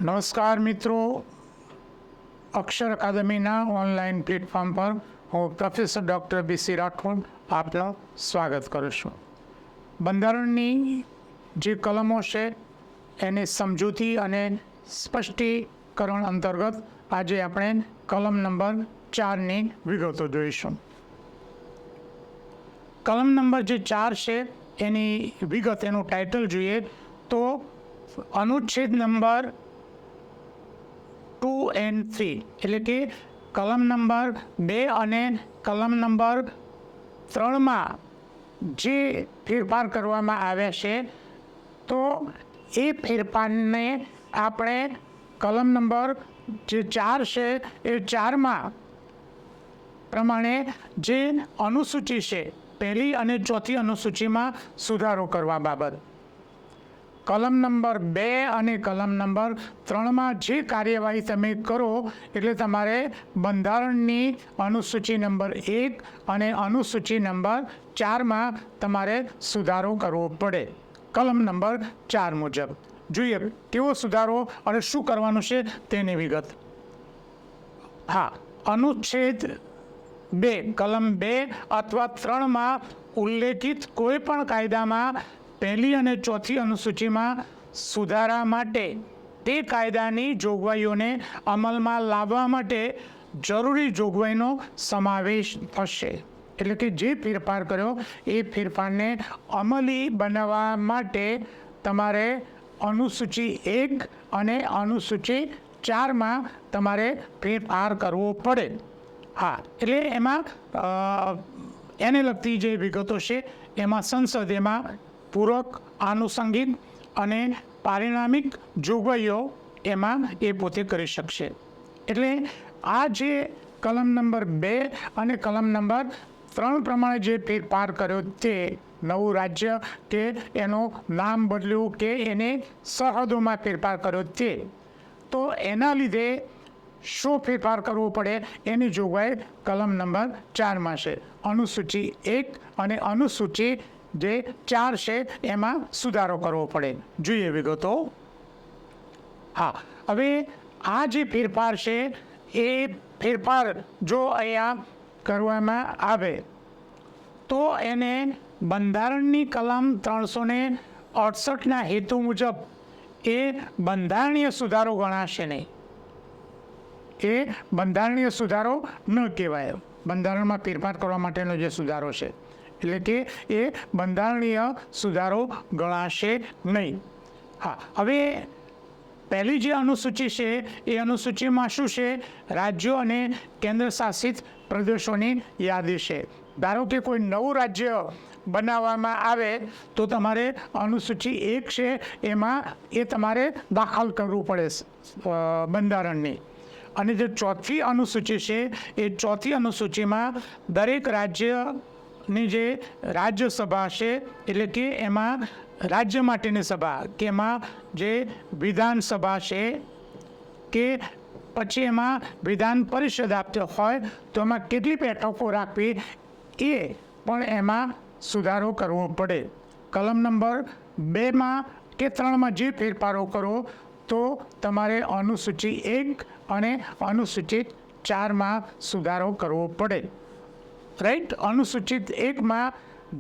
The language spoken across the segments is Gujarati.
નમસ્કાર મિત્રો, અક્ષર અકાદમીના ઓનલાઈન પ્લેટફોર્મ પર હું પ્રોફેસર ડૉક્ટર BC રાઠોડ આપનું સ્વાગત કરું છું. બંધારણની જે કલમો છે એની સમજૂતી અને સ્પષ્ટીકરણ અંતર્ગત આજે આપણે કલમ નંબર 4ની વિગતો જોઈશું. કલમ નંબર જે 4 છે એની વિગત, એનું ટાઇટલ જોઈએ તો અનુચ્છેદ નંબર 2 and 3 એટલે કે કલમ નંબર 2 અને કલમ નંબર 3માં જે ફેરફાર કરવામાં આવ્યા છે તો એ ફેરફારને આપણે કલમ નંબર જે 4 છે એ 4માં પ્રમાણે જે અનુસૂચિ છે, પહેલી અને ચોથી અનુસૂચિમાં સુધારો કરવા બાબત, કલમ નંબર 2 અને કલમ નંબર 3માં જે કાર્યવાહી તમે કરો એટલે તમારે બંધારણની અનુસૂચિ નંબર 1 અને અનુસૂચિ નંબર 4માં તમારે સુધારો કરવો પડે. કલમ નંબર 4 મુજબ જોઈએ કેવો સુધારો અને શું કરવાનું છે તેની વિગત. અનુચ્છેદ 2 કલમ 2 અથવા 3માં ઉલ્લેખિત કોઈ પણ કાયદામાં પહેલી અને ચોથી અનુસૂચિમાં સુધારા માટે તે કાયદાની જોગવાઈઓને અમલમાં લાવવા માટે જરૂરી જોગવાઈનો સમાવેશ થશે. એટલે કે જે ફેરફાર કર્યો એ ફેરફારને અમલી બનાવવા માટે તમારે અનુસૂચિ 1 અને અનુસૂચિ 4માં તમારે ફેરફાર કરવો પડે. એટલે એમાં એને લગતી જે વિગતો છે એમાં સંસદ એમાં પૂરક, આનુષંગિક અને પારિણામિક જોગવાઈઓ એમાં એ પોતે કરી શકશે. એટલે આ જે કલમ નંબર 2 અને કલમ નંબર 3 પ્રમાણે જે ફેરફાર કર્યો તે નવું રાજ્ય કે એનું નામ બદલ્યું કે એને સરહદોમાં ફેરફાર કર્યો તે, તો એના લીધે શું ફેરફાર કરવો પડે એની જોગવાઈ કલમ નંબર 4માં છે. અનુસૂચિ 1 અને અનુસૂચિ જે 4 છે એમાં સુધારો કરવો પડે. જોઈએ વિગતો. હવે આ જે ફેરફાર છે એ ફેરફાર જો અહીંયા કરવામાં આવે તો એને બંધારણની કલમ 368ના હેતુ મુજબ એ બંધારણીય સુધારો ગણાશે નહીં. એ બંધારણીય સુધારો ન કહેવાય. બંધારણમાં ફેરફાર કરવા માટેનો જે સુધારો છે એટલે કે એ બંધારણીય સુધારો ગણાશે નહીં. હવે પહેલી જે અનુસૂચિ છે એ અનુસૂચિમાં શું છે? રાજ્યો અને કેન્દ્ર શાસિત પ્રદેશોની યાદી છે. ધારો કે કોઈ નવું રાજ્ય બનાવવામાં આવે તો તમારે અનુસૂચિ 1 છે એમાં એ તમારે દાખલ કરવું પડે બંધારણની. અને જે ચોથી અનુસૂચિ છે એ ચોથી અનુસૂચિમાં દરેક રાજ્યની જે રાજ્યસભા છે એટલે કે એમાં રાજ્ય માટેની સભા કે એમાં જે વિધાનસભા છે કે પછી એમાં વિધાન પરિષદ આપતો હોય તો એમાં કેટલી બેઠકો રાખવી એ પણ એમાં સુધારો કરવો પડે. કલમ નંબર 2માં કે 3માં જે ફેરફારો કરો તો તમારે અનુસૂચિ 1 અને અનુસૂચિત 4માં સુધારો કરવો પડે. રાઈટ. અનુસૂચિત 1માં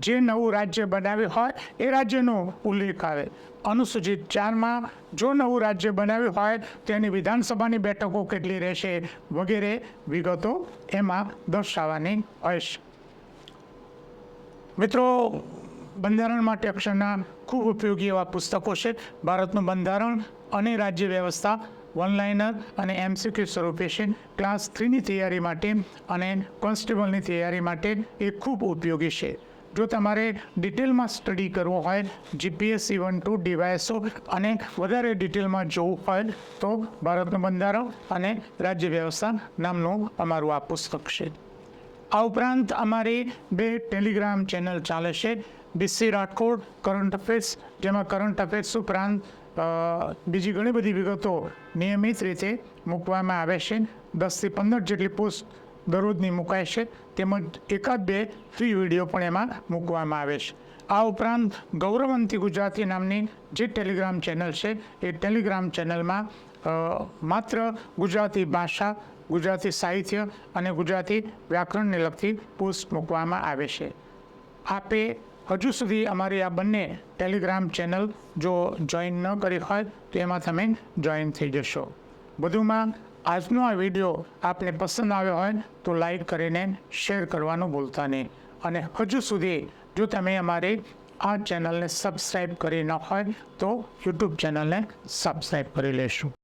જે નવું રાજ્ય બનાવ્યું હોય એ રાજ્યનો ઉલ્લેખ આવે. અનુસૂચિત 4માં જો નવું રાજ્ય બનાવ્યું હોય તો એની વિધાનસભાની બેઠકો કેટલી રહેશે વગેરે વિગતો એમાં દર્શાવવાની હશે. મિત્રો, બંધારણ માટે અક્ષરના ખૂબ ઉપયોગી એવા પુસ્તકો છે. ભારતનું બંધારણ અને રાજ્ય વ્યવસ્થા વનલાઇનર અને MCQ સ્વરૂપે છે. ક્લાસ 3ની તૈયારી માટે અને કોન્સ્ટેબલની તૈયારી માટે એ ખૂબ ઉપયોગી છે. જો તમારે ડિટેલમાં સ્ટડી કરવો હોય, GPSC 1-2 DYSO અને વધારે ડિટેલમાં જોવું હોય તો ભારતનું બંધારણ અને રાજ્ય વ્યવસ્થા નામનું અમારું આ પુસ્તક છે. આ ઉપરાંત અમારી 2 ટેલિગ્રામ ચેનલ ચાલે છે. BC રાઠોડ કરંટ અફેર્સ, જેમાં કરંટ અફેર્સ ઉપરાંત બીજી ઘણી બધી વિગતો નિયમિત રીતે મૂકવામાં આવે છે. 10થી 15 જેટલી પોસ્ટ દરરોજની મુકાય છે, તેમજ 1-2 ફ્રી વિડીયો પણ એમાં મૂકવામાં આવે છે. આ ઉપરાંત ગૌરવંતી ગુજરાતી નામની જે ટેલિગ્રામ ચેનલ છે એ ટેલિગ્રામ ચેનલમાં માત્ર ગુજરાતી ભાષા, ગુજરાતી સાહિત્ય અને ગુજરાતી વ્યાકરણને લગતી પોસ્ટ મૂકવામાં આવે છે. આપે હજુ સુધી અમારી આ બંને ટેલિગ્રામ ચેનલ જો જોઈન ન કરી હોય તો એમાં તમે જોઈન થઈ જશો. વધુમાં આજનો આ વિડીયો આપને પસંદ આવ્યો હોય તો લાઈક કરીને શેર કરવાનું ભૂલતા નહીં. અને હજુ સુધી જો તમે અમારી આ ચેનલને સબસ્ક્રાઈબ કરી ન હોય તો યુટ્યુબ ચેનલને સબસ્ક્રાઈબ કરી લેશું.